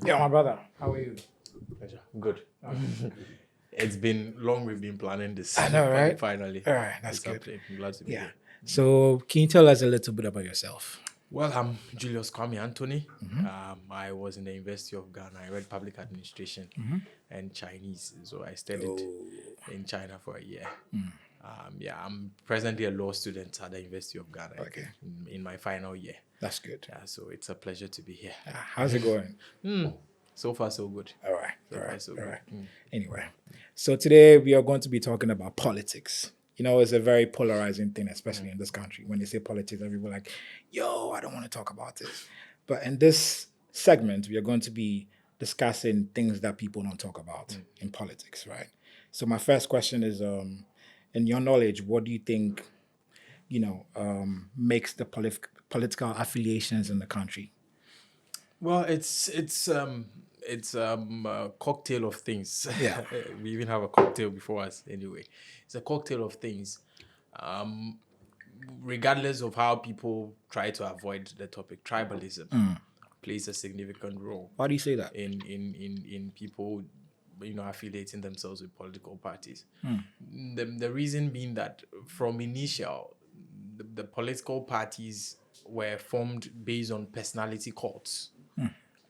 Yeah, my brother. How are you? Pleasure. Good. It's been long we've been planning this. I know, right? Finally. All right, that's It's good. happening. I'm glad to be Yeah. here. So, can you tell us a little bit about yourself? Well, I'm Julius Kwame Anthony. I was in the University of Ghana. I read public administration and Chinese. So I studied in China for a year. I'm presently a law student at the University of Ghana. I Okay. think, in my final year. That's good. Yeah, so it's a pleasure to be here. How's it going? So far, so good. All right. So All far, right. so All good. right. Anyway, so today we are going to be talking about politics. You know, it's a very polarizing thing, especially in this country. When they say politics, everyone like, yo, I don't want to talk about this. But in this segment, we are going to be discussing things that people don't talk about in politics, right? So my first question is, in your knowledge, what do you think, makes the political affiliations in the country? Well, it's a cocktail of things. Yeah. We even have a cocktail before us anyway. It's a cocktail of things. Regardless of how people try to avoid the topic, tribalism plays a significant role Why do you say that? in people, affiliating themselves with political parties. The reason being that from initial, the political parties were formed based on personality cults.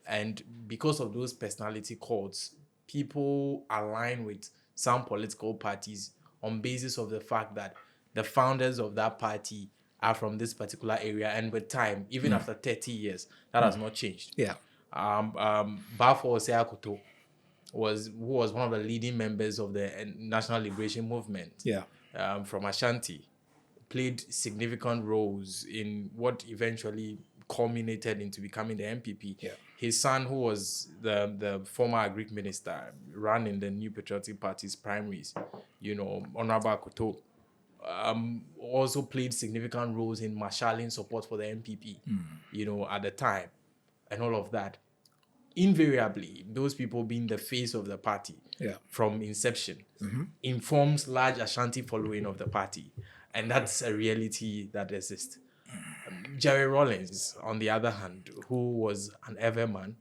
And because of those personality cults, people align with some political parties on basis of the fact that the founders of that party are from this particular area. And with time, even after 30 years, that has not changed. Yeah. Bafo Oseakoto who was one of the leading members of the National Liberation Movement. Yeah. From Ashanti, played significant roles in what eventually culminated into becoming the MPP. Yeah. His son, who was the former Agric minister, ran in the New Patriotic Party's primaries, Honorable Akoto, also played significant roles in marshalling support for the MPP, at the time, and all of that. Invariably, those people being the face of the party from inception informs large Ashanti following of the party. And that's a reality that exists. Jerry Rawlings, on the other hand, who was an Everman,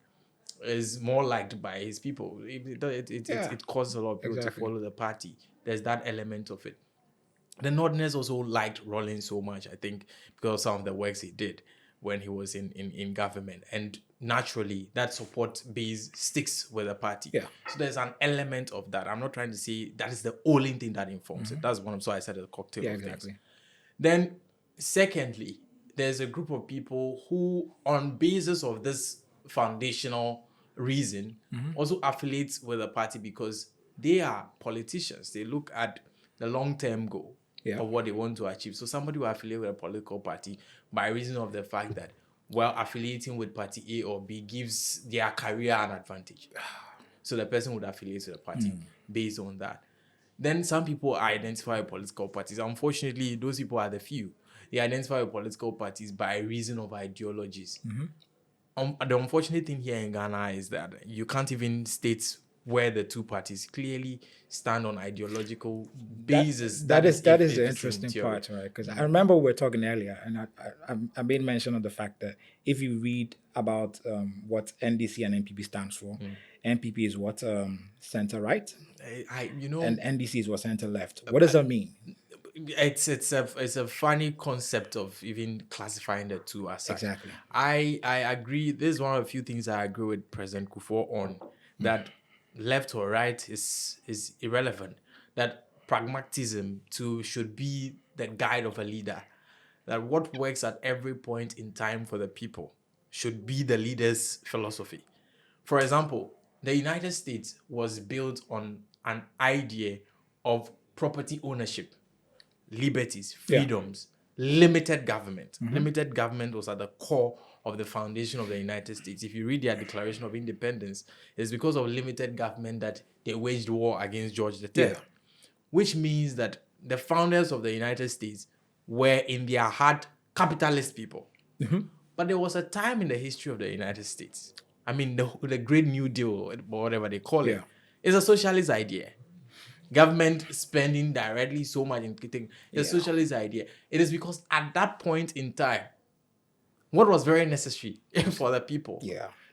is more liked by his people. It causes a lot of people to follow the party. There's that element of it. The Northerners also liked Rawlings so much, I think, because of some of the works he did when he was in government. And naturally, that support base sticks with the party. Yeah. So there's an element of that. I'm not trying to say that is the only thing that informs it. That's one. So I said a cocktail of things. Then, secondly, there's a group of people who, on basis of this foundational reason, also affiliates with the party because they are politicians. They look at the long-term goal of what they want to achieve. So somebody will affiliate with a political party by reason of the fact that, well, affiliating with party A or B gives their career an advantage. So the person would affiliate with the party based on that. Then some people identify with political parties. Unfortunately, those people are the few. They identify with political parties by reason of ideologies. The unfortunate thing here in Ghana is that you can't even state where the two parties clearly stand on ideological basis. That is the interesting part, right? Because I remember we were talking earlier, and I made mention of the fact that if you read about what NDC and NPP stands for, NPP is what center right, and NDC is what center left. What does that mean? It's a funny concept of even classifying the two as such. Exactly. I agree. This is one of the few things I agree with President Kufuor on, that left or right is irrelevant. That pragmatism too should be the guide of a leader. That what works at every point in time for the people should be the leader's philosophy. For example, the United States was built on an idea of property ownership, liberties, freedoms, limited government. Limited government was at the core of the foundation of the United States. If you read their Declaration of Independence, it's because of limited government that they waged war against George III. Which means that the founders of the United States were in their heart capitalist people. But there was a time in the history of the United States, I mean, the Great New Deal, or whatever they call it, is a socialist idea. Government spending directly so much in getting a socialist idea. It is because at that point in time, what was very necessary for the people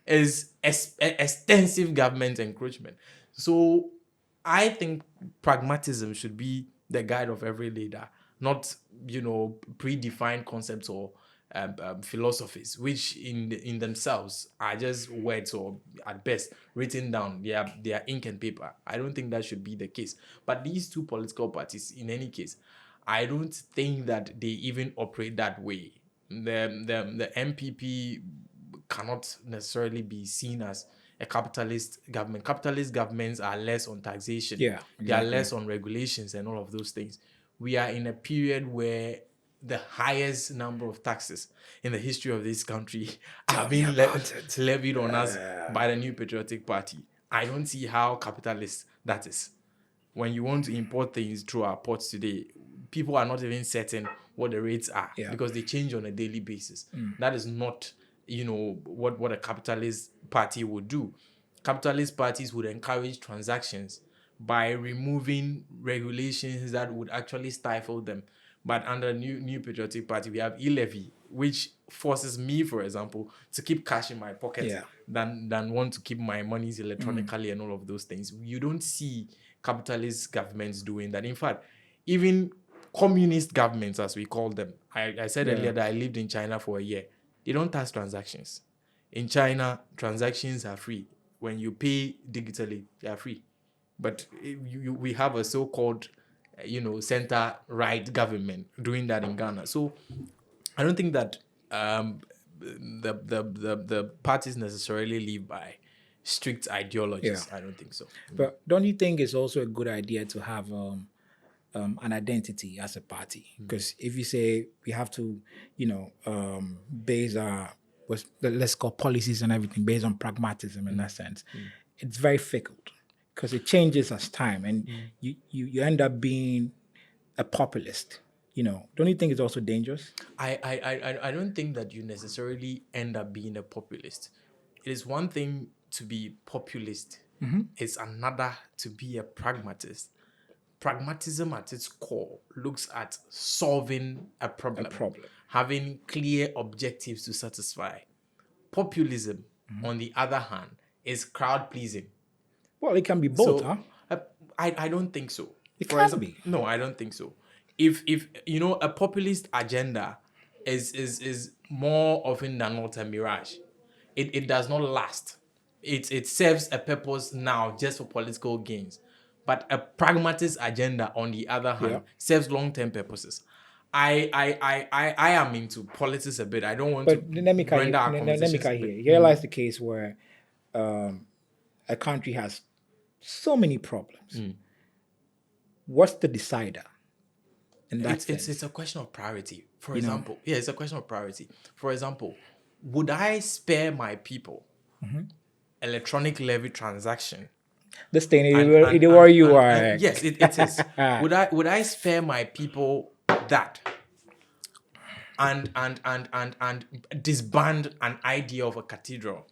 is extensive government encroachment. So I think pragmatism should be the guide of every leader, not predefined concepts or philosophies, which in themselves are just words or at best written down. They are ink and paper. I don't think that should be the case. But these two political parties, in any case, I don't think that they even operate that way. The MPP cannot necessarily be seen as a capitalist government. Capitalist governments are less on taxation. Yeah, They are exactly. less on regulations and all of those things. We are in a period where the highest number of taxes in the history of this country are being levied on us by the New Patriotic Party. I don't see how capitalist that is. When you want to import things through our ports today, people are not even certain what the rates are because they change on a daily basis. That is not, what a capitalist party would do. Capitalist parties would encourage transactions by removing regulations that would actually stifle them. But under New Patriotic Party, we have e-levy, which forces me, for example, to keep cash in my pocket than want to keep my monies electronically and all of those things. You don't see capitalist governments doing that. In fact, even communist governments, as we call them, I said earlier that I lived in China for a year. They don't tax transactions. In China, transactions are free. When you pay digitally, they are free. But we have a so-called, center-right government doing that in Ghana. So I don't think that the parties necessarily live by strict ideologies. I don't think so. But don't you think it's also a good idea to have an identity as a party? Because if you say we have to, base our let's call policies and everything based on pragmatism in that sense, it's very fickle because it changes as time, and you end up being a populist. Don't you think it's also dangerous? I don't think that you necessarily end up being a populist. It is one thing to be populist. It's another to be a pragmatist. Pragmatism at its core looks at solving a problem, having clear objectives to satisfy. Populism, on the other hand, is crowd pleasing. Well, it can be both, huh? I don't think so. It can be. No, I don't think so. If a populist agenda is more often than not a mirage. It does not last. It serves a purpose now just for political gains. But a pragmatist agenda, on the other hand, serves long-term purposes. I am into politics a bit. I don't want to render our conversations a bit. Here. You realize the case where a country has so many problems. What's the decider in that sense? It's a question of priority. For example, it's a question of priority. For example, would I spare my people electronic levy transaction? This thing, where you are. Yes, it is. Would I spare my people that and disband an idea of a cathedral?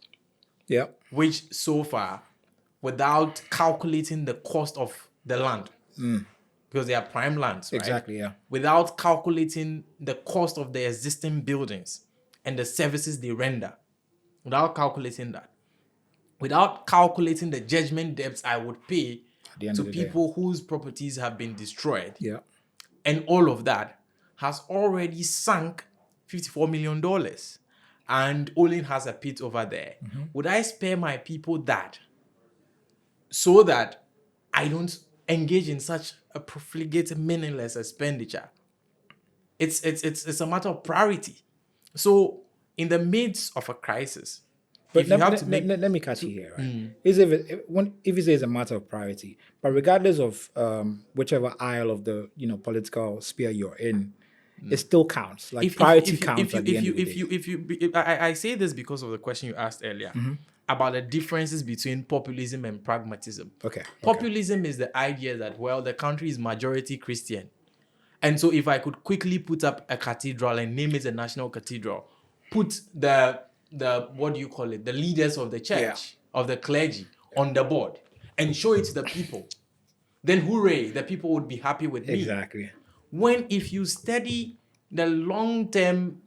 Yeah. Which so far, without calculating the cost of the land, because they are prime lands, right? Exactly, yeah. Without calculating the cost of the existing buildings and the services they render, without calculating that, without calculating the judgment debts I would pay to people whose properties have been destroyed, and all of that has already sunk $54 million, and Olin has a pit over there. Would I spare my people that so that I don't engage in such a profligate, meaningless expenditure? It's a matter of priority. So in the midst of a crisis, but let me catch you here. Right? If you say it's a matter of priority, but regardless of whichever aisle of the political sphere you're in, it still counts. Like priority counts at the end of the day. I say this because of the question you asked earlier about the differences between populism and pragmatism. Populism is the idea that, well, the country is majority Christian, and so if I could quickly put up a cathedral and name it a national cathedral, put the what do you call it, the leaders of the church, of the clergy on the board and show it to the people, then hooray, the people would be happy with me. Exactly. When if you study the long-term,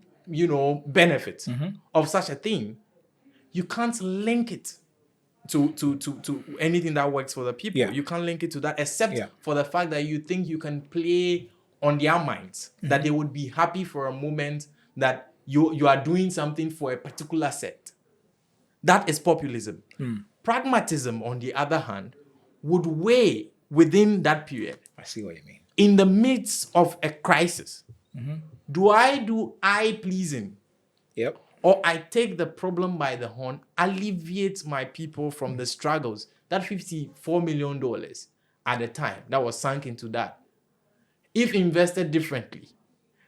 benefits of such a thing, you can't link it to anything that works for the people. Yeah. You can't link it to that, except Yeah. for the fact that you think you can play on their minds, that they would be happy for a moment that you are doing something for a particular set. That is populism. Pragmatism, on the other hand, would weigh within that period. I see what you mean. In the midst of a crisis, do I pleasing, Yep. or I take the problem by the horn, alleviate my people from the struggles? That $54 million at the time that was sunk into that, if invested differently,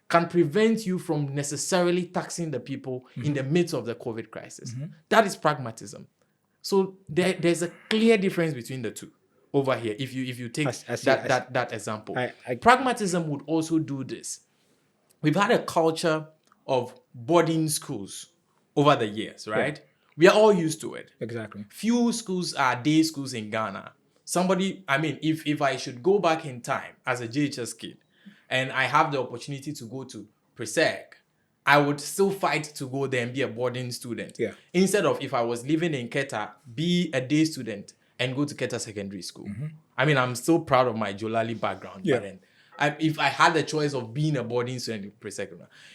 can prevent you from necessarily taxing the people in the midst of the COVID crisis. That is pragmatism. So there's a clear difference between the two over here. If you take that example, pragmatism would also do this. We've had a culture of boarding schools over the years, right? Yeah. We are all used to it. Exactly. Few schools are day schools in Ghana. If I should go back in time as a JHS kid and I have the opportunity to go to Presec, I would still fight to go there and be a boarding student. Yeah. Instead of, if I was living in Keta, be a day student and go to Keta Secondary School. I'm still proud of my Jolali background. Yeah. But then, if I had the choice of being a boarding student in Presec,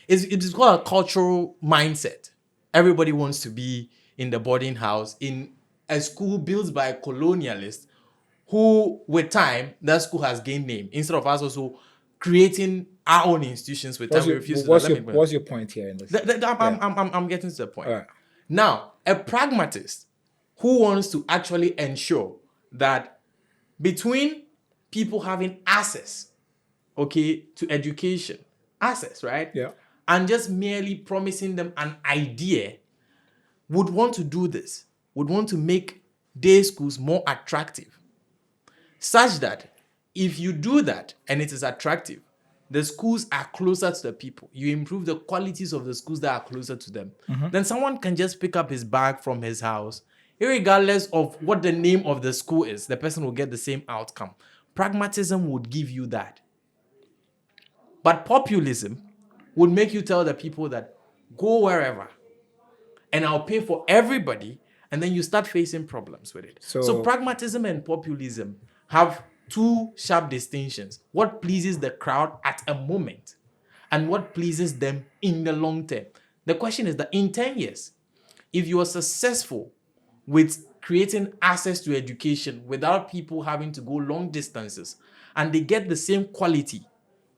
it is called a cultural mindset. Everybody wants to be in the boarding house in a school built by colonialists who, with time, that school has gained name. Instead of us also creating our own institutions with time, we refuse to. What's your point here in this? I'm getting to the point. Right. Now, a pragmatist who wants to actually ensure that between people having access, to education, access, right? Yeah. And just merely promising them an idea, would want to do this, would want to make day schools more attractive, such that if you do that and it is attractive, the schools are closer to the people. You improve the qualities of the schools that are closer to them. Then someone can just pick up his bag from his house, irregardless of what the name of the school is. The person will get the same outcome. Pragmatism would give you that. But populism would make you tell the people that go wherever and I'll pay for everybody, and then you start facing problems with it. So pragmatism and populism have two sharp distinctions. What pleases the crowd at a moment and what pleases them in the long term. The question is that in 10 years, if you are successful with creating access to education without people having to go long distances and they get the same quality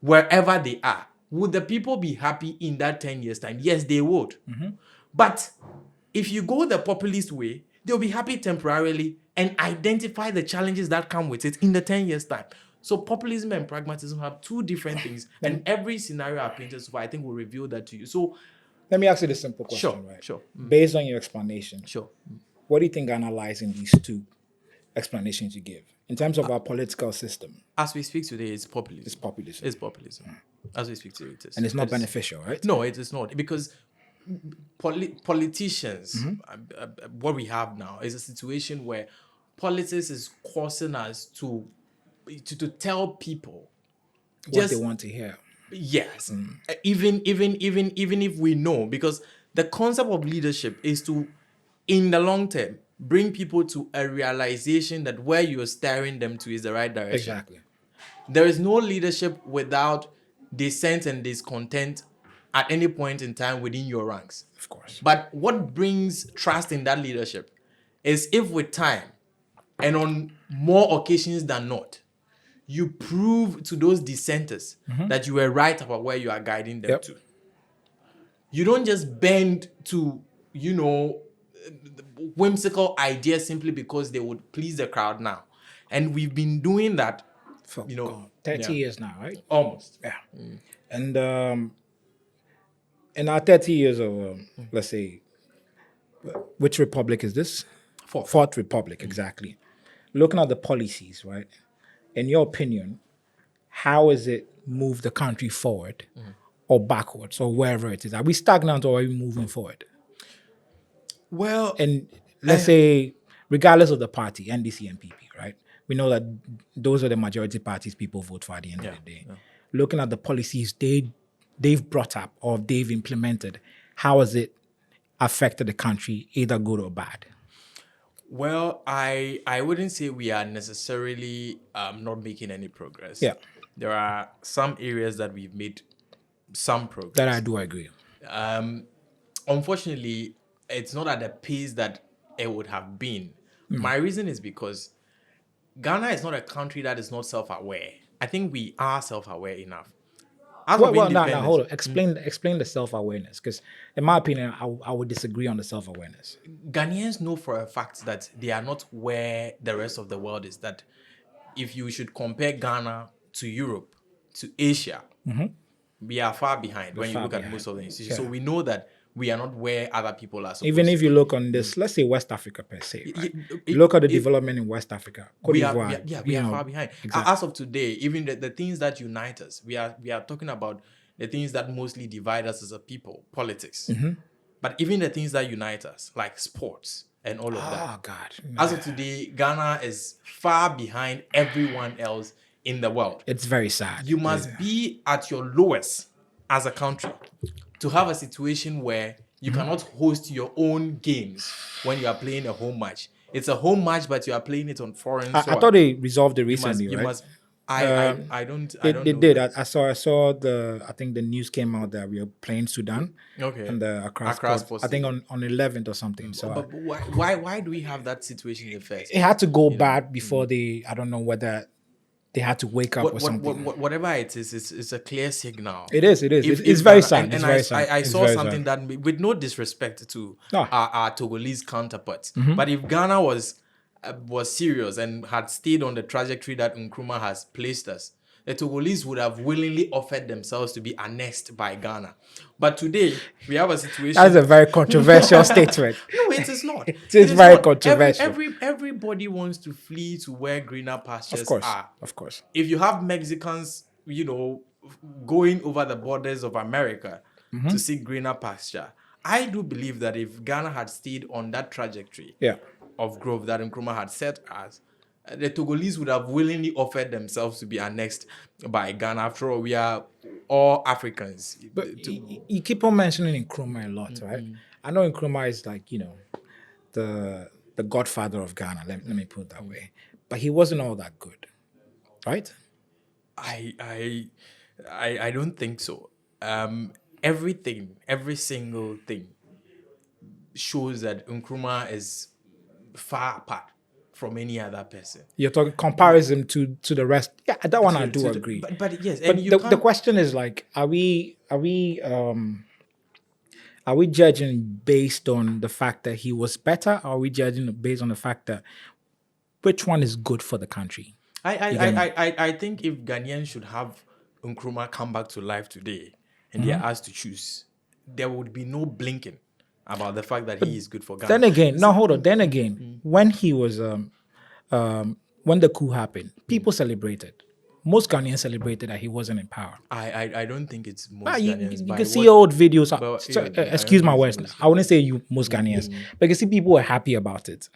wherever they are, would the people be happy in that 10 years time? Yes, they would. But if you go the populist way, they'll be happy temporarily and identify the challenges that come with it in the 10 years time. So populism and pragmatism have two different things, and every scenario I painted so far, I think, will reveal that to you. So let me ask you this simple question, right? Sure. Based on your explanation, what do you think analyze in these two explanations you give in terms of our political system? As we speak today, it's populism. It's populism. As we speak today, it is. And it's not beneficial, right? No, it is not, because politicians, what we have now is a situation where politics is causing us to tell people what they want to hear. Yes. Even if we know, because the concept of leadership is to, in the long term, bring people to a realization that where you're steering them to is the right direction. Exactly. There is no leadership without dissent and discontent at any point in time within your ranks. Of course. But what brings trust in that leadership is if with time and on more occasions than not, you prove to those dissenters that you were right about where you are guiding them to. You don't just bend to, whimsical ideas simply because they would please the crowd now. And we've been doing that for 30 years now, right? Almost. Yeah. And in our 30 years of, let's say, which republic is this? Fourth Republic, exactly. Looking at the policies, right? In your opinion, how has it moved the country forward or backwards or wherever it is? Are we stagnant or are we moving forward? Well, and let's say, regardless of the party, NDC and PP, right? We know that those are the majority parties people vote for at the end of the day. Yeah. Looking at the policies they've brought up or they've implemented, how has it affected the country, either good or bad? Well, I wouldn't say we are necessarily not making any progress. Yeah. There are some areas that we've made some progress. That I do agree. Unfortunately, it's not at the pace that it would have been. My reason is because Ghana is not a country that is not self-aware. I think we are self-aware enough. As of Now, independence, hold on. Explain the self-awareness, because in my opinion, I would disagree on the self-awareness. Ghanaians know for a fact that they are not where the rest of the world is. That if you should compare Ghana to Europe, to Asia, we are far behind when you far look at behind. most of the institutions. Yeah. So we know that we are not where other people are supposed Even to if you look on this, let's say West Africa per se, right? it- Look at the it- development in West Africa, Cote we are, d'Ivoire. we are far behind. Exactly. As of today, even the things that unite us, we are talking about the things that mostly divide us as a people, politics. But even the things that unite us, like sports and all of that. Oh God. As of today, Ghana is far behind everyone else in the world. It's very sad. You must be at your lowest as a country to have a situation where you cannot host your own games when you are playing a home match. It's a home match, but you are playing it on foreign soil. I thought they resolved it recently, you right? must. I don't They know did. that. I saw I think the news came out that we are playing Sudan. Okay. And the Accra Accra Sports, I think on 11th or something. So But why do we have that situation in the first? it had to go bad before they. I don't know whether they had to wake up or something. Whatever it is, it's a clear signal. It is. If It's very Ghana- sad. And It's I very sad. I It's saw very something sad. that, with no disrespect to No. our Togolese counterparts, but if Ghana was serious and had stayed on the trajectory that Nkrumah has placed us, the Togolese would have willingly offered themselves to be annexed by Ghana. But today, we have a situation... That's a very controversial statement. No, it is not. It is very controversial. Everybody wants to flee to where greener pastures are. Of course. If you have Mexicans, going over the borders of America to seek greener pasture, I do believe that if Ghana had stayed on that trajectory of growth that Nkrumah had set us, the Togolese would have willingly offered themselves to be annexed by Ghana. After all, we are all Africans. But you keep on mentioning Nkrumah a lot, right? I know Nkrumah is like, the godfather of Ghana. Let me put it that way. But he wasn't all that good, right? I don't think so. Every single thing shows that Nkrumah is far apart from any other person. You're talking comparison to the rest. Yeah, that one I do agree. But yes, but and the question is like, are we judging based on the fact that he was better, or are we judging based on the fact that which one is good for the country? I think if Ghanaians should have Nkrumah come back to life today and they are asked to choose, there would be no blinking about the fact that he is good for Ghana. Then again, no, hold on. Then again, when he was when the coup happened, people celebrated. Most Ghanaians celebrated that he wasn't in power. I don't think it's most Ghanaians. You can see old videos. Excuse my words. most I wouldn't say you most Ghanaians, but you can see people were happy about it,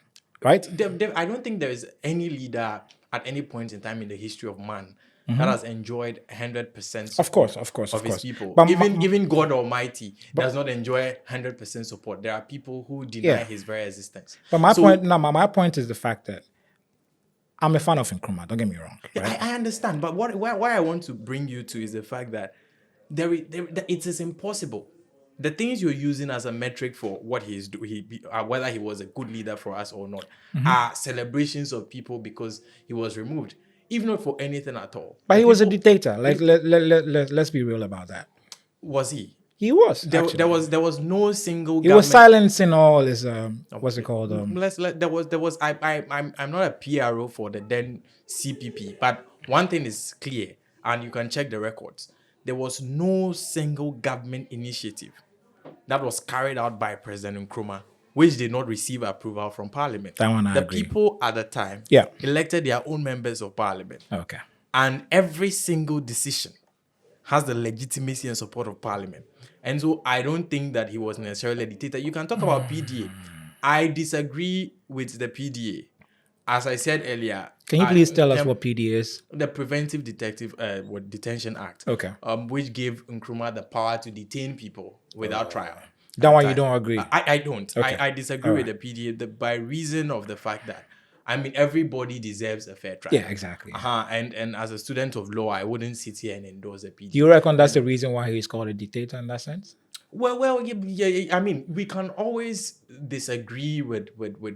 right? I don't think there is any leader at any point in time in the history of man that has enjoyed 100% Of course, of his people. But even God Almighty does not enjoy 100% support. There are people who deny his very existence. But my point is the fact that I'm a fan of Nkrumah. Don't get me wrong. Right? I understand, but why I want to bring you to is the fact that it is impossible. The things you're using as a metric for what he is doing, whether he was a good leader for us or not, are celebrations of people because he was removed, if not for anything at all. But he was a dictator. Like let's be real about that. Was he? He was. There was no single. He was silencing all his what's it called? I'm not a PRO for the then CPP, but one thing is clear, and you can check the records. There was no single government initiative that was carried out by President Nkrumah which did not receive approval from Parliament. That one I the agree. people at the time elected their own members of Parliament. Okay. And every single decision has the legitimacy and support of Parliament. And so I don't think that he was necessarily a dictator. You can talk about PDA. I disagree with the PDA. As I said earlier, can you please tell us what PDA is? The Preventive Detention Act. Okay. Which gave Nkrumah the power to detain people without trial. That one you don't agree? I don't. Okay. I disagree All with right. the PDA by reason of the fact that, I mean, everybody deserves a fair trial. Yeah, exactly. And as a student of law, I wouldn't sit here and endorse the PDA. Do you reckon that's the reason why he's called a dictator in that sense? Well, yeah. I mean, we can always disagree with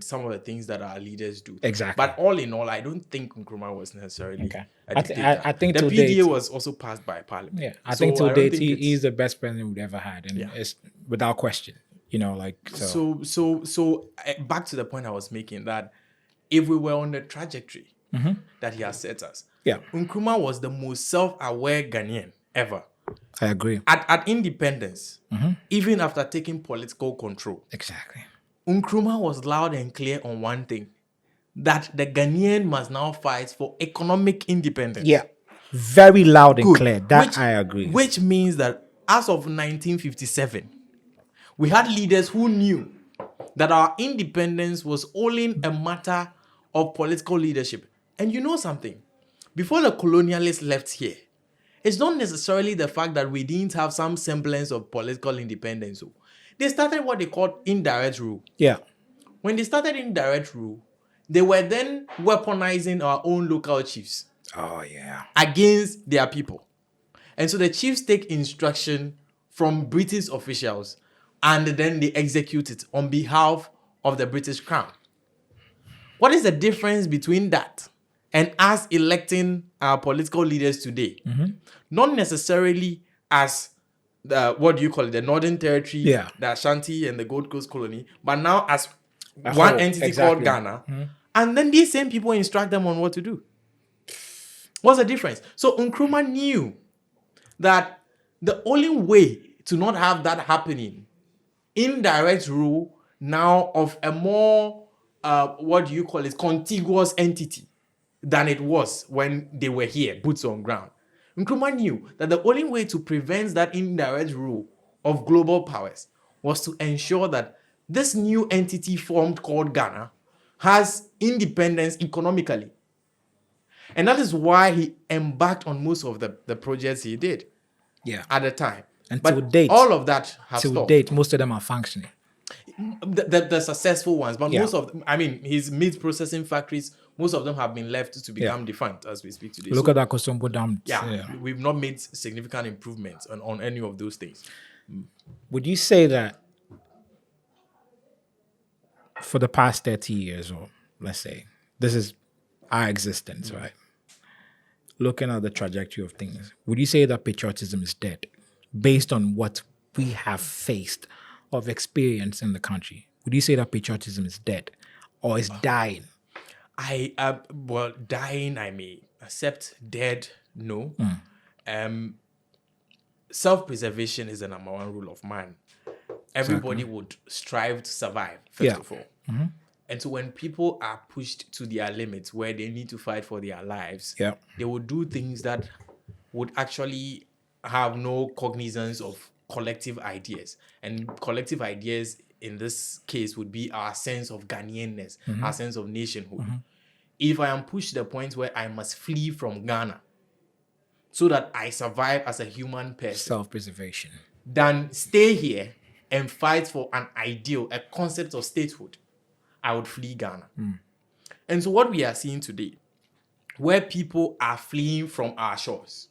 some of the things that our leaders do. Exactly. But all in all, I don't think Nkrumah was necessarily Okay. a dictator. I think the to PDA date, was also passed by Parliament. yeah, I So think to don't date think he's the best president we've ever had, and Yeah. it's without question. You know, like so. So back to the point I was making, that if we were on the trajectory that he has set us, Yeah, Nkrumah was the most self-aware Ghanaian ever. I agree. At independence, even after taking political control, Exactly. Nkrumah was loud and clear on one thing, that the Ghanaian must now fight for economic independence. Yeah, very loud and Good. clear. That I agree. Which means that as of 1957, we had leaders who knew that our independence was only a matter of political leadership. And you know something? Before the colonialists left here, it's not necessarily the fact that we didn't have some semblance of political independence. They started what they called indirect rule. Yeah, When they started indirect rule, they were then weaponizing our own local chiefs oh yeah, against their people. And so the chiefs take instruction from British officials and then they execute it on behalf of the British Crown. What is the difference between that and us electing our political leaders today? Not necessarily as the Northern Territory, Yeah. the Ashanti and the Gold Coast colony, but now as A one whole, entity exactly. called Ghana. And then these same people instruct them on what to do. What's the difference? So Nkrumah knew that the only way to not have that happening, indirect rule now of a more contiguous entity than it was when they were here, boots on ground. Nkrumah knew that the only way to prevent that indirect rule of global powers was to ensure that this new entity formed called Ghana has independence economically. And that is why he embarked on most of the projects he did yeah. at the time. And but to date, all of that has to stopped. date, most of them are functioning. The successful ones, but Yeah. most of them, I mean, his meat processing factories, most of them have been left to become defunct as we speak today. Look So, at that Kosombo Dam. we've not made significant improvements on any of those things. Would you say that for the past 30 years, or let's say, this is our existence, right? Looking at the trajectory of things, would you say that patriotism is dead based on what we have faced of experience in the country? Would you say that patriotism is dead or is dying? Dying, I may accept. Dead, no. Self-preservation is the number one rule of man. Everybody would strive to survive, first of all. And so when people are pushed to their limits where they need to fight for their lives, they would do things that would actually have no cognizance of collective ideas. And collective ideas in this case would be our sense of Ghanaianness, our sense of nationhood. If I am pushed to the point where I must flee from Ghana so that I survive as a human person, Self-preservation. than stay here and fight for an ideal, a concept of statehood, I would flee Ghana. And so what we are seeing today, where people are fleeing from our shores,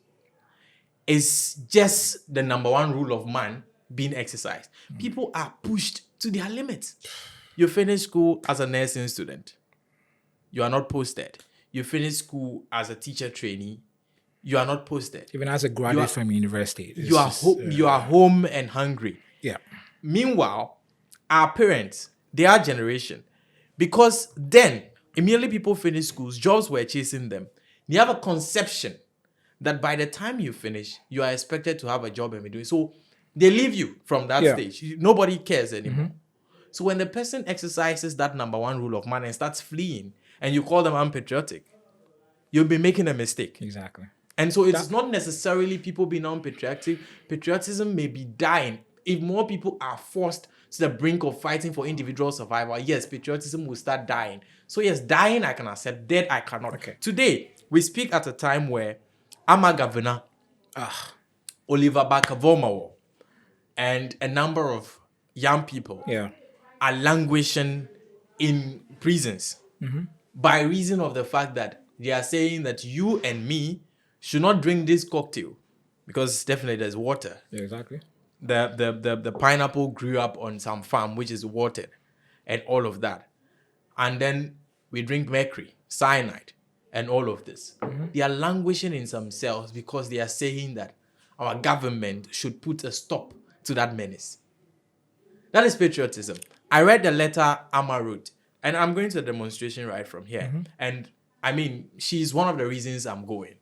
is just the number one rule of man being exercised. People are pushed to their limits. You finish school as a nursing student, you are not posted. You finish school as a teacher trainee, you are not posted. Even as a graduate from university. You are home and hungry. Yeah. Meanwhile, our parents, their generation, because then immediately people finish schools, jobs were chasing them. They have a conception that by the time you finish, you are expected to have a job and be doing. So they leave you from that stage. Nobody cares anymore. So when the person exercises that number one rule of man and starts fleeing, and you call them unpatriotic, you'll be making a mistake. Exactly. And so it's not necessarily people being unpatriotic. Patriotism may be dying. If more people are forced to the brink of fighting for individual survival, yes, patriotism will start dying. So yes, dying I can accept, dead I cannot. Okay. Today, we speak at a time where Ama Governor, Oliver Barker-Vormawor, and a number of young people Yeah. are languishing in prisons by reason of the fact that they are saying that you and me should not drink this cocktail because definitely there's water. Yeah, exactly. The pineapple grew up on some farm which is watered and all of that. And then we drink mercury, cyanide, and all of this. They are languishing in some cells because they are saying that our government should put a stop to that menace. That is patriotism. I read the letter Amma wrote, and I'm going to the demonstration right from here. And I mean, she's one of the reasons I'm going.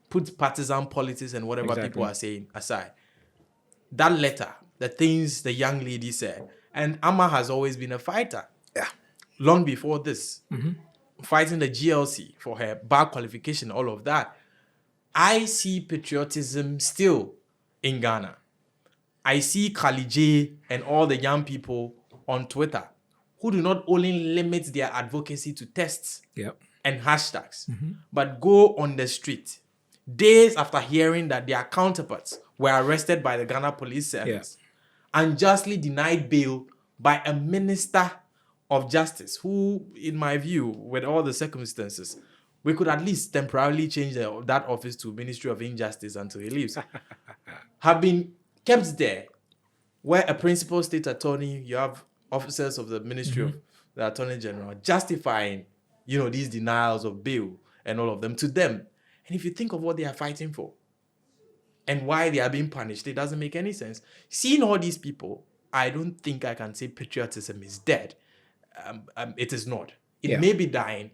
Put partisan politics and whatever people are saying aside. That letter, the things the young lady said, and Amma has always been a fighter. Yeah. Long before this, fighting the GLC for her bar qualification, all of that. I see patriotism still in Ghana. I see Kali J and all the young people on Twitter who do not only limit their advocacy to tests Yep. and hashtags, but go on the street days after hearing that their counterparts were arrested by the Ghana Police Service and justly denied bail by a minister of justice who, in my view, with all the circumstances, we could at least temporarily change that office to Ministry of Injustice until he leaves, have been kept there, where a principal state attorney, you have officers of the Ministry of the Attorney General justifying, these denials of bail and all of them to them. And if you think of what they are fighting for and why they are being punished, it doesn't make any sense. Seeing all these people, I don't think I can say patriotism is dead. It is not. It may be dying,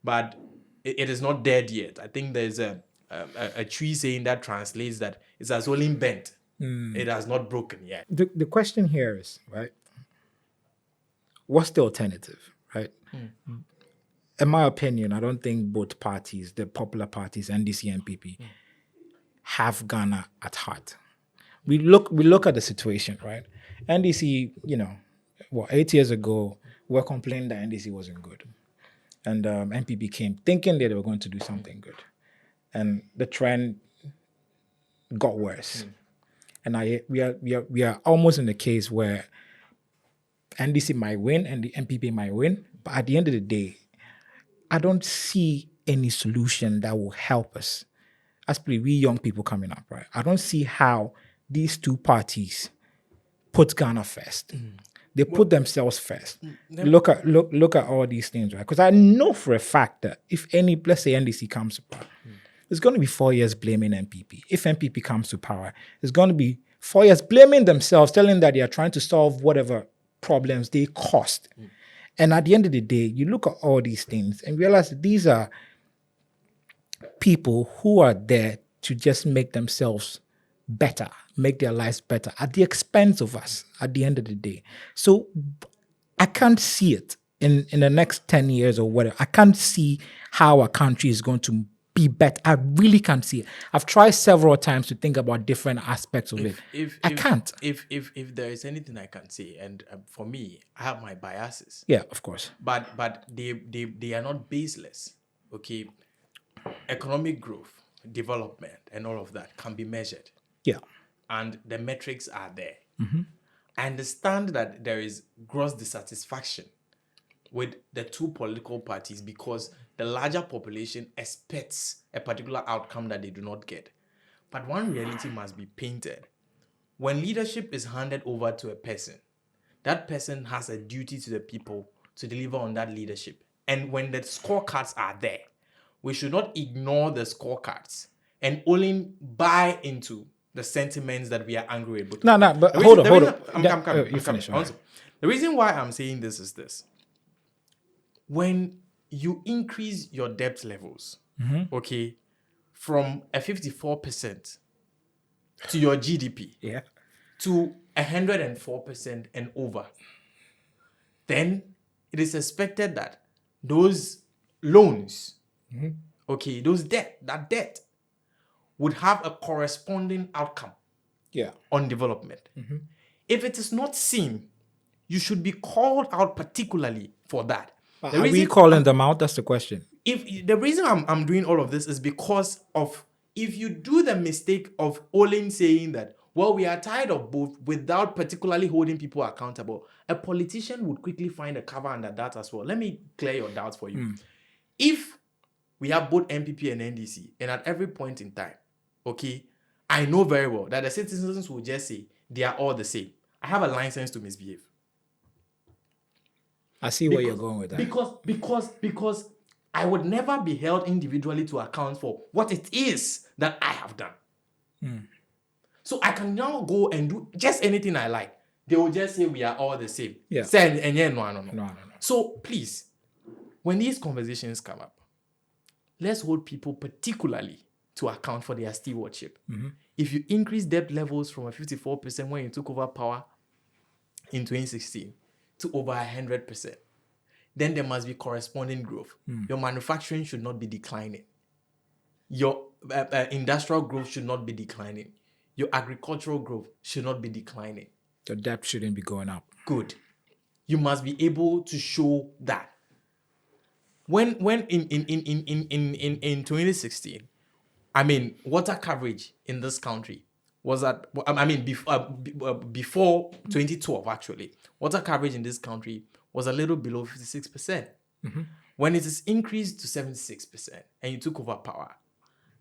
but it is not dead yet. I think there's a tree saying that translates that it has only bent. It has not broken yet. The question here is, right, what's the alternative, right? In my opinion, I don't think both parties, the popular parties, NDC and PP, have Ghana at heart. We look at the situation, right? NDC, 8 years ago, we were complaining that NDC wasn't good. And NPP came thinking that they were going to do something good. And the trend got worse. And we are almost in the case where NDC might win and the NPP might win. But at the end of the day, I don't see any solution that will help us. Especially we young people coming up, right? I don't see how these two parties put Ghana first. They put themselves first. Look at all these things, right? Because I know for a fact that if let's say NDC comes to power, it's going to be 4 years blaming NPP. If NPP comes to power, it's going to be 4 years blaming themselves, telling that they are trying to solve whatever problems they caused. And at the end of the day, you look at all these things and realize that these are people who are there to just make themselves better, make their lives better at the expense of us at the end of the day. So I can't see it in the next 10 years or whatever. I can't see how a country is going to be better. I really can't see it. I've tried several times to think about different aspects of it. I can't. If there is anything I can say, and for me, I have my biases. Yeah, of course. But they are not baseless. Okay, economic growth, development, and all of that can be measured. Yeah. And the metrics are there. I understand that there is gross dissatisfaction with the two political parties because the larger population expects a particular outcome that they do not get. But one reality must be painted. When leadership is handed over to a person, that person has a duty to the people to deliver on that leadership. And when the scorecards are there, we should not ignore the scorecards and only buy into the sentiments that we are angry about. No, but hold on. I'm finish. The reason why I'm saying this is this. When you increase your debt levels, okay, from a 54% to your GDP to 104% and over, then it is expected that those loans, okay, that debt would have a corresponding outcome on development. If it is not seen, you should be called out particularly for that. Are we calling them out? That's the question. If the reason I'm doing all of this is because of if you do the mistake of only saying that, Well, we are tired of both without particularly holding people accountable. A politician would quickly find a cover under that as well. Let me clear your doubts for you. If we have both MPP and NDC, and at every point in time, okay, I know very well that the citizens will just say they are all the same. I have a license to misbehave. I see where you're going with that. Because I would never be held individually to account for what it is that I have done. So I can now go and do just anything I like. They will just say we are all the same. Yeah. Say, and yeah, no. No. So please, when these conversations come up, let's hold people particularly to account for their stewardship. If you increase debt levels from a 54% when you took over power in 2016 to over 100%, then there must be corresponding growth. Your manufacturing should not be declining. Your industrial growth should not be declining. Your agricultural growth should not be declining. The debt shouldn't be going up. Good. You must be able to show that. When in 2016, I mean, water coverage in this country was at, before 2012 actually, water coverage in this country was a little below 56%. When it is increased to 76% and you took over power,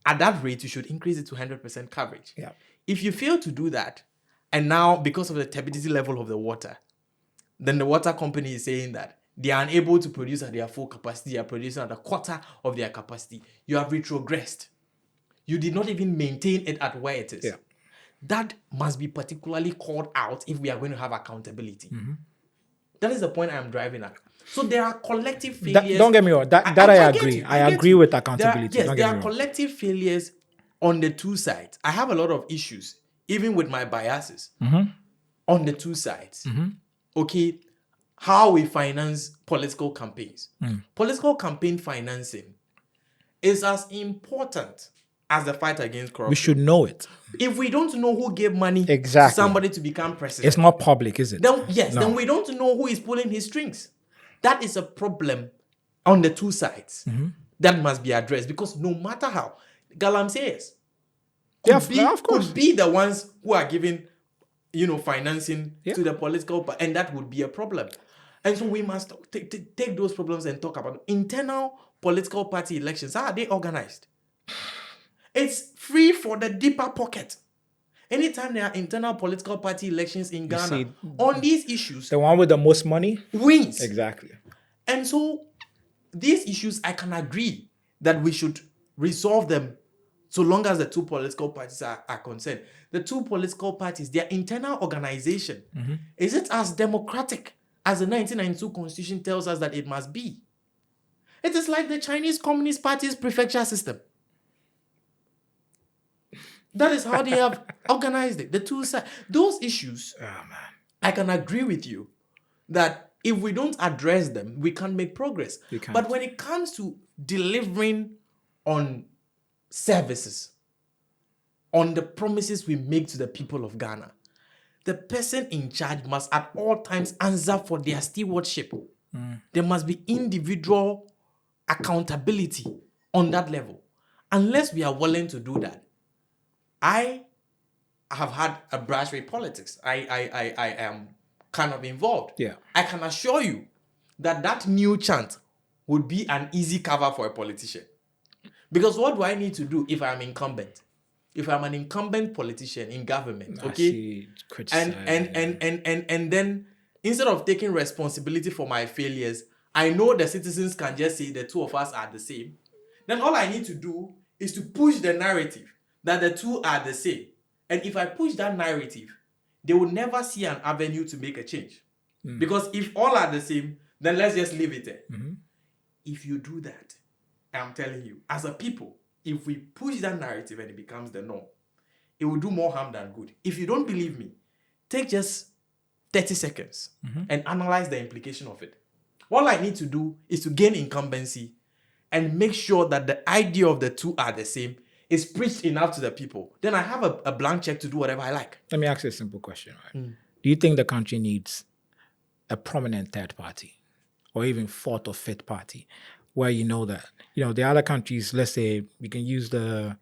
at that rate, you should increase it to 100% coverage. Yeah. If you fail to do that, and now because of the turbidity level of the water, then the water company is saying that they are unable to produce at their full capacity, they are producing at a quarter of their capacity. You have retrogressed. You did not even maintain it at where it is. Yeah. That must be particularly called out if we are going to have accountability. That is the point I am driving at. So there are collective failures. Don't get me wrong. That I agree. I agree with accountability. There are collective failures on the two sides. I have a lot of issues, even with my biases, on the two sides. Okay, how we finance political campaigns. Political campaign financing is as important as the fight against corruption. We should know it. If we don't know who gave money Exactly. to somebody to become president, It's not public, is it? then then we don't know who is pulling his strings. That is a problem on the two sides that must be addressed, because no matter how, galamseyers could be the ones who are giving, financing to the political, and that would be a problem. And so we must take those problems and talk about internal political party elections. How are they organized? It's free for the deeper pocket. Anytime there are internal political party elections in Ghana, on these issues, the one with the most money wins. Exactly. And so these issues, I can agree that we should resolve them so long as the two political parties are concerned. The two political parties, their internal organization, is it as democratic as the 1992 Constitution tells us that it must be? It is like the Chinese Communist Party's prefecture system. That is how they have organized it. The two sides. Those issues, I can agree with you that if we don't address them, we can't make progress. But when it comes to delivering on services, on the promises we make to the people of Ghana, the person in charge must at all times answer for their stewardship. There must be individual accountability on that level. Unless we are willing to do that, I have had a brush with politics. I am kind of involved. Yeah. I can assure you that new chant would be an easy cover for a politician. Because what do I need to do if I'm incumbent? If I'm an incumbent politician in government, okay? And then instead of taking responsibility for my failures, I know the citizens can just say the two of us are the same. Then all I need to do is to push the narrative that the two are the same. And if I push that narrative, they will never see an avenue to make a change. Because if all are the same, then let's just leave it there. If you do that, I'm telling you, as a people, if we push that narrative and it becomes the norm, it will do more harm than good. If you don't believe me, take just 30 seconds and analyze the implication of it. All I need to do is to gain incumbency and make sure that the idea of the two are the same is preached enough to the people. Then I have a blank check to do whatever I like. Let me ask you a simple question. Right? Do you think the country needs a prominent third party or even fourth or fifth party where that, the other countries, let's say we can use the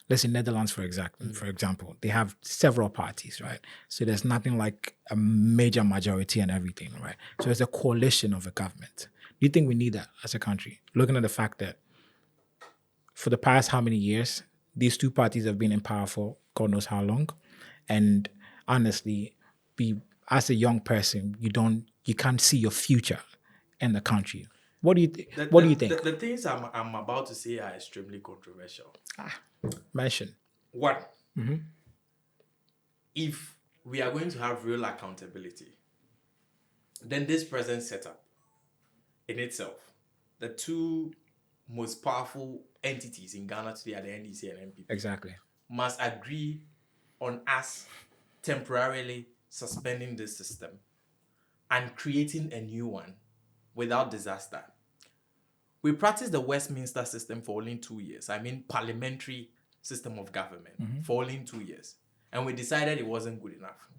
let's say Netherlands, for example, they have several parties, right? So there's nothing like a major majority and everything, right? So it's a coalition of a government. Do you think we need that as a country? Looking at the fact that for the past how many years, these two parties have been in power for God knows how long. And honestly, as a young person, you can't see your future in the country. What do you think? The things I'm about to say are extremely controversial. Mention. One, if we are going to have real accountability, then this present setup in itself, the two most powerful entities in Ghana today are the NDC and MPP. Exactly. Must agree on us temporarily suspending this system and creating a new one without disaster. We practiced the Westminster system for only 2 years. I mean, parliamentary system of government for only 2 years. And we decided it wasn't good enough.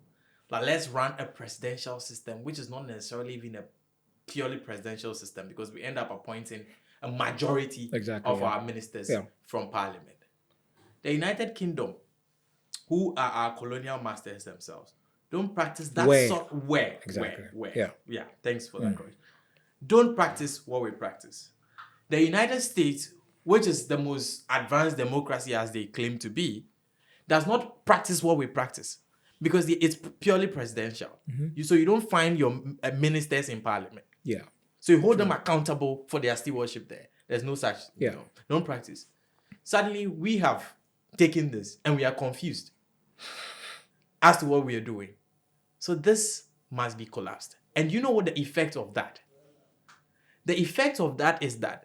Like, let's run a presidential system, which is not necessarily even a purely presidential system, because we end up appointing a majority of our ministers from parliament. The United Kingdom, who are our colonial masters themselves, don't practice that sort. Where? Yeah, thanks for that question. Don't practice what we practice. The United States, which is the most advanced democracy as they claim to be, does not practice what we practice because it's purely presidential. So you don't find your ministers in parliament. Yeah. So you hold them accountable for their stewardship there. There's no such, don't practice. Suddenly, we have taken this and we are confused as to what we are doing. So this must be collapsed. And you know what the effect of that? The effect of that is that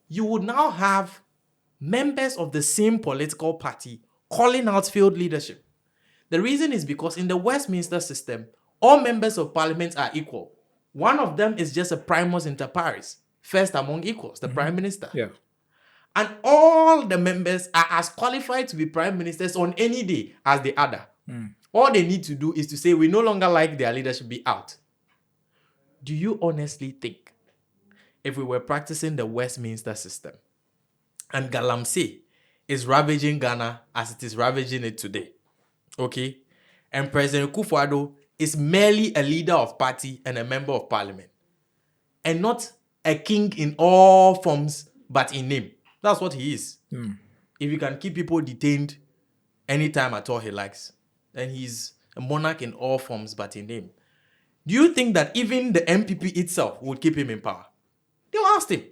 you would now have members of the same political party calling out failed leadership. The reason is because in the Westminster system, all members of parliament are equal. One of them is just a primus inter pares, first among equals, the prime minister. Yeah. And all the members are as qualified to be prime ministers on any day as the other. All they need to do is to say, we no longer like their leadership, be out. Do you honestly think if we were practicing the Westminster system and Galamsey is ravaging Ghana as it is ravaging it today, okay, and President Kufuor is merely a leader of party and a member of parliament, and not a king in all forms but in name? That's what he is. If he can keep people detained anytime at all he likes, then he's a monarch in all forms but in name. Do you think that even the MPP itself would keep him in power? They'll oust him.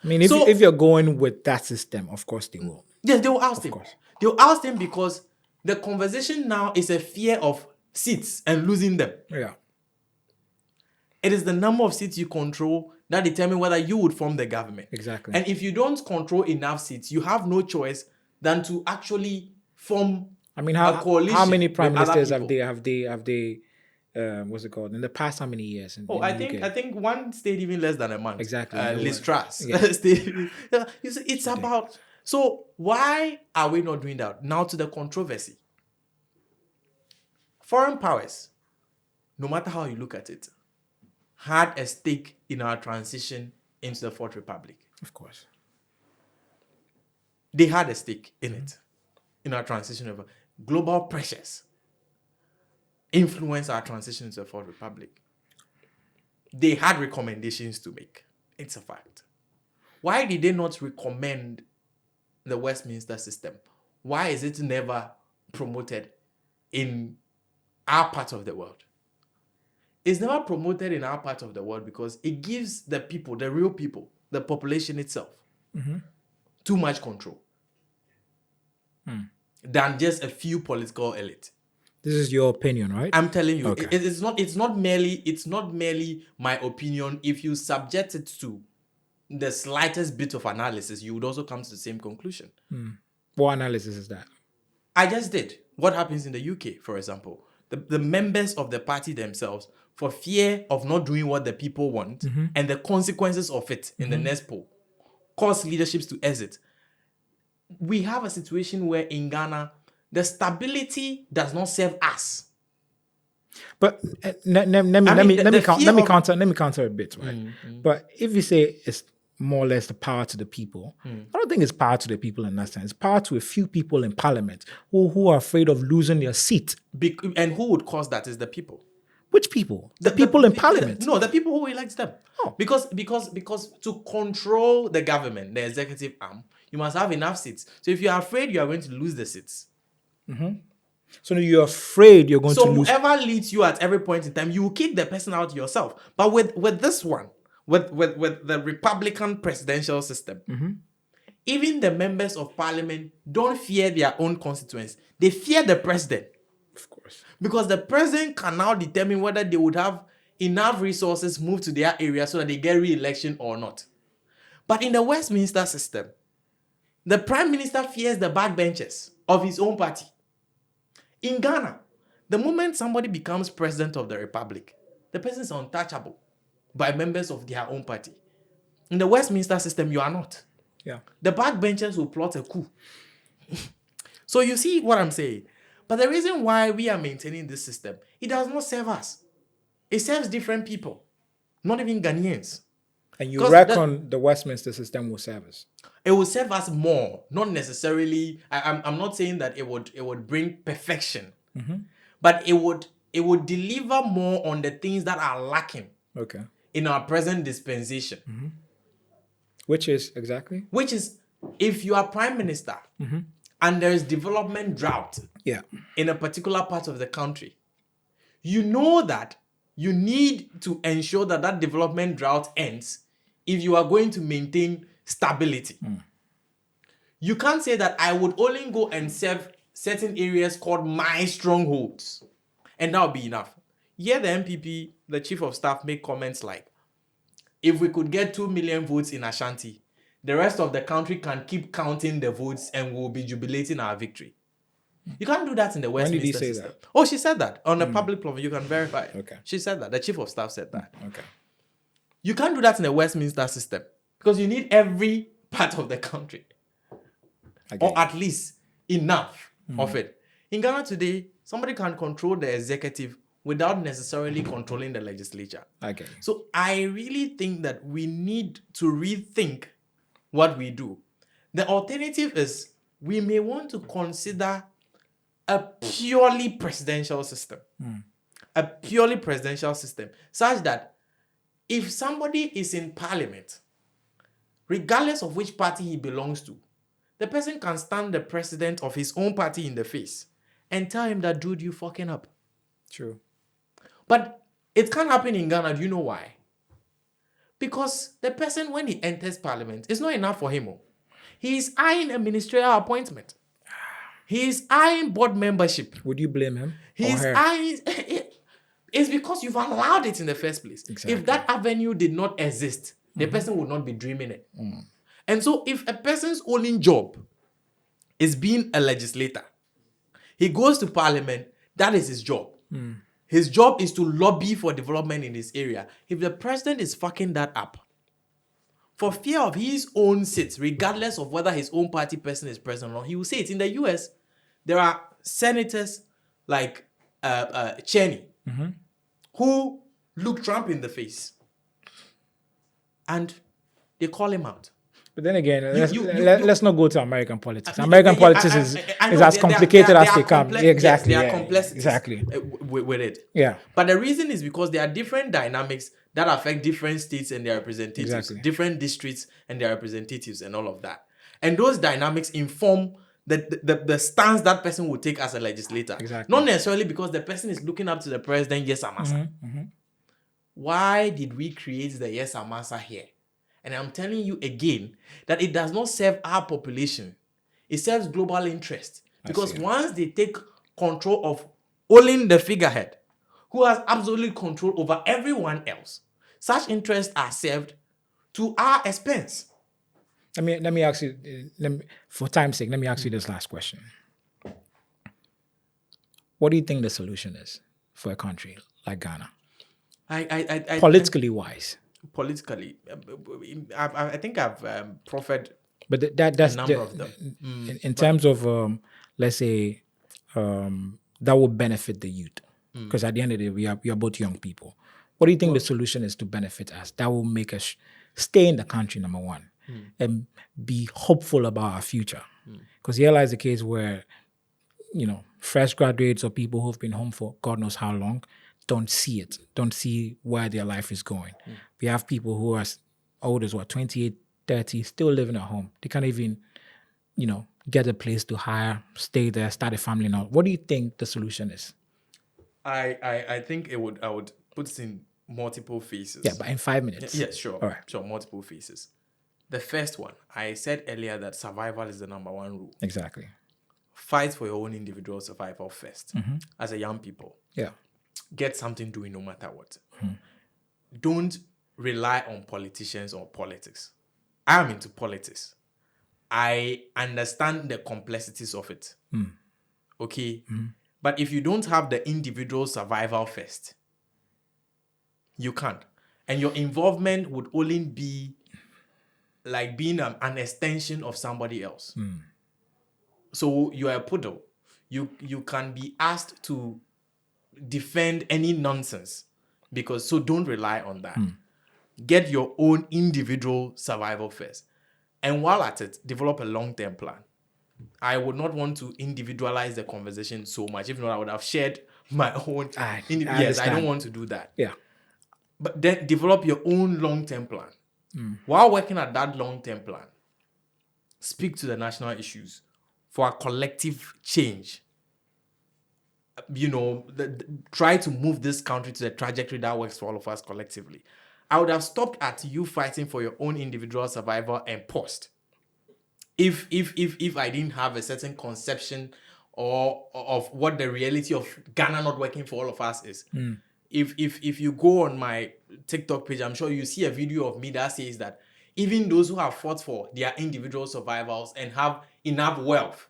I mean, if you're going with that system, of course they will. Yes, they will oust him. They'll oust him because the conversation now is a fear of seats and losing them. Yeah. It is the number of seats you control that determine whether you would form the government. Exactly. And if you don't control enough seats, you have no choice than to actually form a coalition. How many prime ministers have they what's it called? In the past how many years? I think one stayed even less than a month. Exactly. Liz Truss. Yeah. It's about. So why are we not doing that? Now to the controversy. Foreign powers, no matter how you look at it, had a stake in our transition into the Fourth Republic. Of course. They had a stake in it, in our transition over global pressures. Influence our transition into the Fourth Republic. They had recommendations to make. It's a fact. Why did they not recommend the Westminster system? Why is it never promoted in our part of the world? It's never promoted in our part of the world because it gives the people, the real people, the population itself, too much control than just a few political elite. This is your opinion, right? I'm telling you, okay. It's not merely my opinion. If you subject it to the slightest bit of analysis, you would also come to the same conclusion. What analysis is that? I just did. What happens in the UK, for example? The members of the party themselves, for fear of not doing what the people want and the consequences of it in the next poll, cause leaderships to exit. We have a situation where in Ghana, the stability does not serve us. But let me counter a bit, right? But if you say it's more or less the power to the people. I don't think it's power to the people in that sense. It's power to a few people in parliament who are afraid of losing their seat. And who would cause that is the people. Which people? The people in parliament. No, the people who elect them. Oh. Because to control the government, the executive arm, you must have enough seats. So if you are afraid you are going to lose the seats, So you're afraid you're going to lose. so whoever leads you at every point in time, you will kick the person out yourself. But with this one, with the Republican presidential system, even the members of parliament don't fear their own constituents. They fear the president. Of course. Because the president can now determine whether they would have enough resources moved to their area so that they get re-election or not. But in the Westminster system, the prime minister fears the backbenchers of his own party. In Ghana, the moment somebody becomes president of the republic, the person is untouchable by members of their own party. In the Westminster system, you are not. Yeah. The backbenchers will plot a coup. So you see what I'm saying? But the reason why we are maintaining this system, it does not serve us. It serves different people, not even Ghanaians. And you reckon the Westminster system will serve us? It will serve us more, not necessarily. I'm not saying that it would bring perfection, but it would deliver more on the things that are lacking. Okay. In our present dispensation. Which is exactly? Which is, if you are prime minister and there is development drought in a particular part of the country, you know that you need to ensure that that development drought ends if you are going to maintain stability. You can't say that I would only go and serve certain areas called my strongholds, and that would be enough. Here the MPP, the chief of staff, make comments like, if we could get 2 million votes in Ashanti, the rest of the country can keep counting the votes and we'll be jubilating our victory. You can't do that in the Westminster system. When did he say that? Oh, she said that on a public platform. You can verify it. Okay. She said that. The chief of staff said that. Okay. You can't do that in the Westminster system because you need every part of the country. Or at least enough of it. In Ghana today, somebody can control the executive without necessarily controlling the legislature. Okay. So I really think that we need to rethink what we do. The alternative is we may want to consider a purely presidential system. A purely presidential system, such that if somebody is in parliament, regardless of which party he belongs to, the person can stand the president of his own party in the face and tell him that, dude, you fucking up. True. But it can't happen in Ghana. Do you know why? Because the person, when he enters parliament, it's not enough for him. He is eyeing a ministerial appointment. He is eyeing board membership. Would you blame him? He's eyeing... It's because you've allowed it in the first place. Exactly. If that avenue did not exist, the person would not be dreaming it. And so if a person's only job is being a legislator, he goes to parliament, that is his job. His job is to lobby for development in his area. If the president is fucking that up, for fear of his own seats, regardless of whether his own party person is present or not, he will say it. In the US, there are senators like Cheney who look Trump in the face and they call him out. But then again, let's not go to American politics. American politics is as complicated as they come. Exactly. Yes, there are complexities exactly. With it. Yeah. But the reason is because there are different dynamics that affect different states and their representatives, different districts and their representatives and all of that. And those dynamics inform the stance that person will take as a legislator. Exactly. Not necessarily because the person is looking up to the president, yes, Amasa. Why did we create the yes, Amasa here? And I'm telling you again that it does not serve our population. It serves global interest. Because once they take control of owning the figurehead, who has absolute control over everyone else, such interests are served to our expense. Let me ask you, for time's sake, let me ask you this last question. What do you think the solution is for a country like Ghana? Politically wise. Politically, I think I've proffered but that's a number of them. In terms of let's say that will benefit the youth, because at the end of the day we are both young people. What do you think the solution is to benefit us? That will make us stay in the country, number one, and be hopeful about our future. Because here lies the case where, fresh graduates or people who've been home for God knows how long don't see it, don't see where their life is going. We have people who are old as 28, 30, still living at home. They can't even, get a place to hire, stay there, start a family now. What do you think the solution is? I think I would put it in multiple phases. Yeah, but in 5 minutes. Yeah, sure. All right. Sure, multiple phases. The first one, I said earlier that survival is the number one rule. Exactly. Fight for your own individual survival first. As a young people. Yeah. Get something doing no matter what. Don't rely on politicians or politics. I am into politics. I understand the complexities of it. Okay? But if you don't have the individual survival first, you can't. And your involvement would only be like being an extension of somebody else. So you are a poodle. You can be asked to defend any nonsense so don't rely on that. Get your own individual survival first. And while at it, develop a long-term plan. I would not want to individualize the conversation so much. If not, I would have shared my own. Yes, I don't want to do that. Yeah. But then develop your own long-term plan. While working at that long-term plan, speak to the national issues for a collective change. Try to move this country to the trajectory that works for all of us collectively. I would have stopped at you fighting for your own individual survival and paused. If I didn't have a certain conception of what the reality of Ghana not working for all of us is. If you go on my TikTok page, I'm sure you see a video of me that says that even those who have fought for their individual survivals and have enough wealth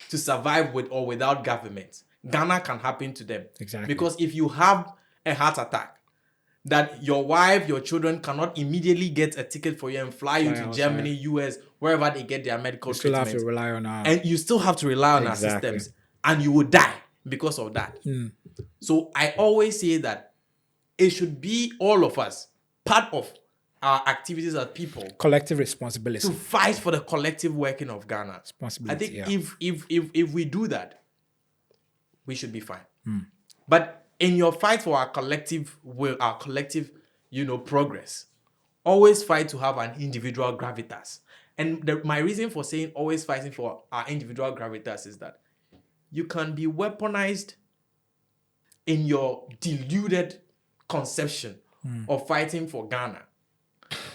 to survive with or without government, Ghana can happen to them. Exactly. Because if you have a heart attack, that your wife, your children cannot immediately get a ticket for you and fly you to Germany, US, wherever they get their medical treatment. Have to rely on our... And you still have to rely on our systems. And you will die because of that. So I always say that it should be all of us, part of our activities as people. Collective responsibility. To fight for the collective working of Ghana. Responsibility, I think if we do that, we should be fine. But in your fight for our collective will, our collective, progress, always fight to have an individual gravitas. And my reason for saying always fighting for our individual gravitas is that you can be weaponized in your deluded conception of fighting for Ghana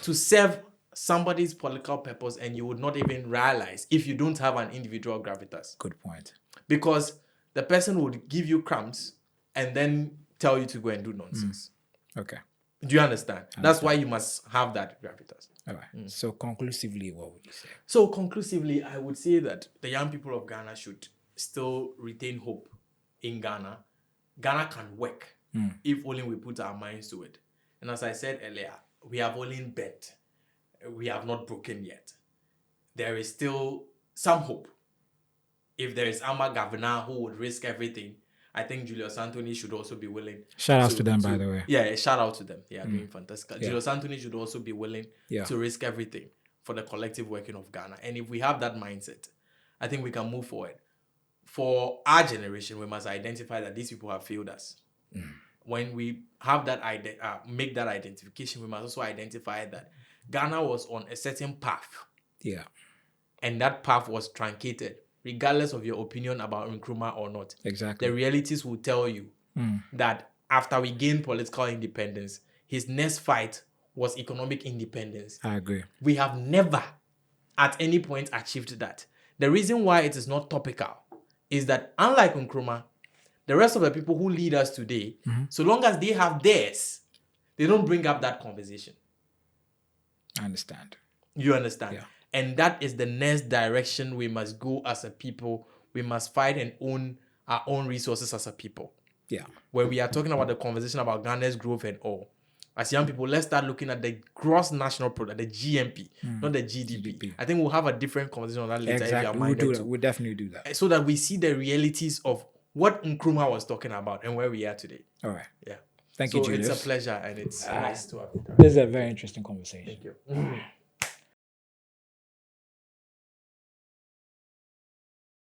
to serve somebody's political purpose, and you would not even realize if you don't have an individual gravitas. Good point. Because the person would give you crumbs and then tell you to go and do nonsense. Okay. Do you understand? That's why you must have that gravitas. All right. So conclusively, what would you say? So conclusively, I would say that the young people of Ghana should still retain hope in Ghana. Ghana can work if only we put our minds to it. And as I said earlier, we have only bent. We have not broken yet. There is still some hope. If there is Ama Governor who would risk everything, I think Julius Anthony should also be willing. Shout out to them, by the way. Yeah, shout out to them. They are doing fantastic. Yeah. Julius Anthony should also be willing to risk everything for the collective working of Ghana. And if we have that mindset, I think we can move forward. For our generation, we must identify that these people have failed us. When we have that make that identification, we must also identify that Ghana was on a certain path. Yeah. And that path was truncated, regardless of your opinion about Nkrumah or not. Exactly. The realities will tell you that after we gained political independence, his next fight was economic independence. I agree. We have never at any point achieved that. The reason why it is not topical is that unlike Nkrumah, the rest of the people who lead us today, so long as they have theirs, they don't bring up that conversation. I understand. You understand? Yeah. And that is the next direction we must go as a people. We must fight and own our own resources as a people. Yeah. When we are talking about the conversation about Ghana's growth and all, as young people, let's start looking at the gross national product, the GMP, not the GDP. I think we'll have a different conversation on that later. Exactly. We'll definitely do that. So that we see the realities of what Nkrumah was talking about and where we are today. All right. Yeah. Thank you, So it's a Julius. pleasure, and it's nice to have you. This is a very interesting conversation. Thank you.